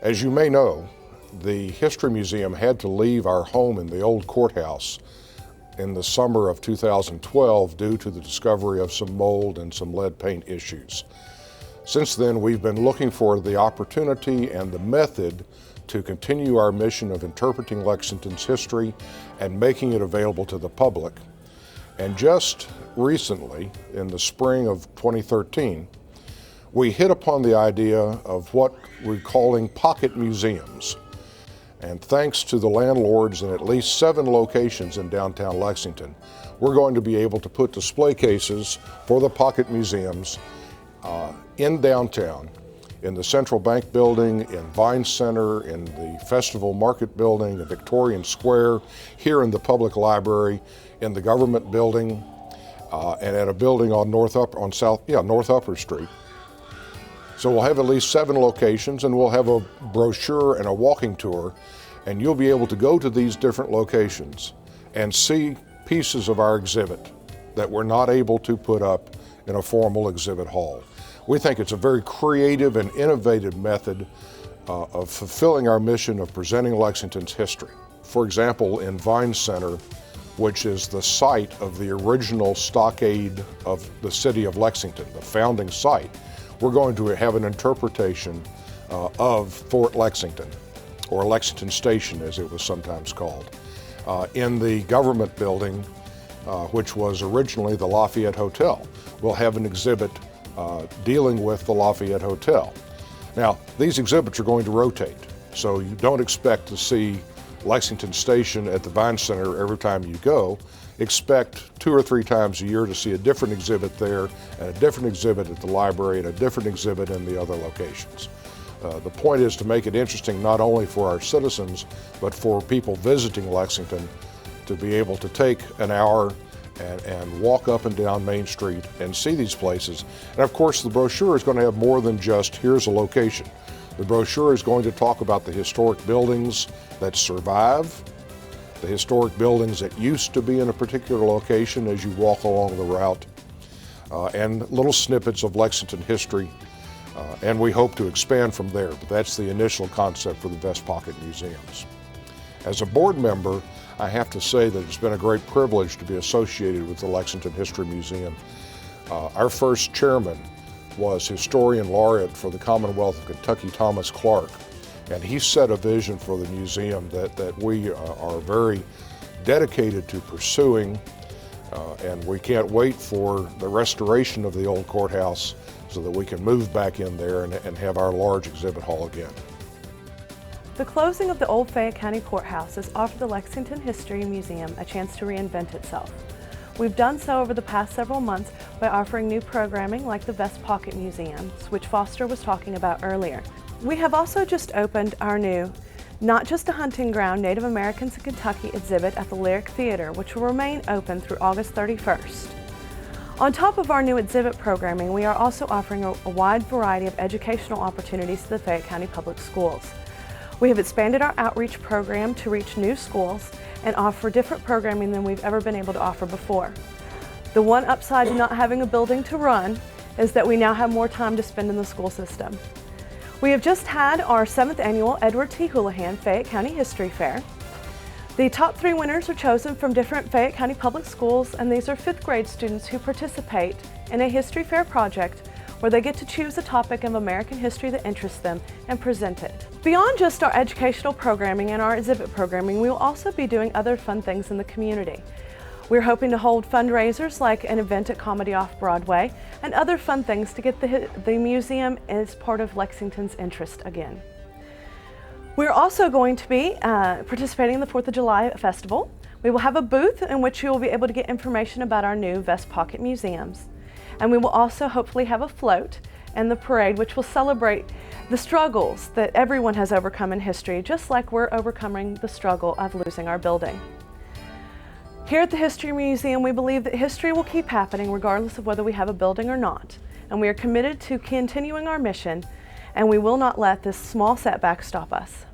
As you may know, the History Museum had to leave our home in the old courthouse in the summer of 2012 due to the discovery of some mold and some lead paint issues. Since then, we've been looking for the opportunity and the method to continue our mission of interpreting Lexington's history and making it available to the public. And just recently, in the spring of 2013, we hit upon the idea of what we're calling pocket museums. And thanks to the landlords in at least 7 locations in downtown Lexington, we're going to be able to put display cases for the pocket museums in downtown, in the Central Bank building, in Vine Center, in the Festival Market building, the Victorian Square, here in the public library, in the government building, and at a building on North Upper Street. So we'll have at least 7 locations, and we'll have a brochure and a walking tour, and you'll be able to go to these different locations and see pieces of our exhibit that we're not able to put up in a formal exhibit hall. We think it's a very creative and innovative method of fulfilling our mission of presenting Lexington's history. For example, in Vine Center, which is the site of the original stockade of the city of Lexington, the founding site, we're going to have an interpretation of Fort Lexington, or Lexington Station as it was sometimes called. In the government building, which was originally the Lafayette Hotel, we'll have an exhibit dealing with the Lafayette Hotel. Now, these exhibits are going to rotate, so you don't expect to see Lexington Station at the Vine Center every time you go. Expect 2 or 3 times a year to see a different exhibit there, and a different exhibit at the library, and a different exhibit in the other locations. The point is to make it interesting not only for our citizens, but for people visiting Lexington to be able to take an hour and walk up and down Main Street and see these places. And of course, the brochure is going to have more than just, here's a location. The brochure is going to talk about the historic buildings that survive, the historic buildings that used to be in a particular location as you walk along the route, and little snippets of Lexington history. And we hope to expand from there, but that's the initial concept for the Vest Pocket Museums. As a board member, I have to say that it's been a great privilege to be associated with the Lexington History Museum. Our first chairman was Historian Laureate for the Commonwealth of Kentucky, Thomas Clark, and he set a vision for the museum that we are very dedicated to pursuing, and we can't wait for the restoration of the old courthouse so that we can move back in there and have our large exhibit hall again. The closing of the old Fayette County Courthouse has offered the Lexington History Museum a chance to reinvent itself. We've done so over the past several months by offering new programming like the Vest Pocket Museums, which Foster was talking about earlier. We have also just opened our new Not Just a Hunting Ground Native Americans in Kentucky exhibit at the Lyric Theater, which will remain open through August 31st. On top of our new exhibit programming, we are also offering a wide variety of educational opportunities to the Fayette County Public Schools. We have expanded our outreach program to reach new schools and offer different programming than we've ever been able to offer before. The one upside to not having a building to run is that we now have more time to spend in the school system. We have just had our 7th annual Edward T. Houlihan Fayette County History Fair. The top 3 winners are chosen from different Fayette County public schools, and these are 5th grade students who participate in a history fair project where they get to choose a topic of American history that interests them and present it. Beyond just our educational programming and our exhibit programming, we will also be doing other fun things in the community. We're hoping to hold fundraisers like an event at Comedy Off-Broadway and other fun things to get the museum as part of Lexington's interest again. We're also going to be participating in the 4th of July Festival. We will have a booth in which you will be able to get information about our new Vest Pocket Museums. And we will also hopefully have a float and the parade, which will celebrate the struggles that everyone has overcome in history, just like we're overcoming the struggle of losing our building. Here at the History Museum, we believe that history will keep happening regardless of whether we have a building or not. And we are committed to continuing our mission, and we will not let this small setback stop us.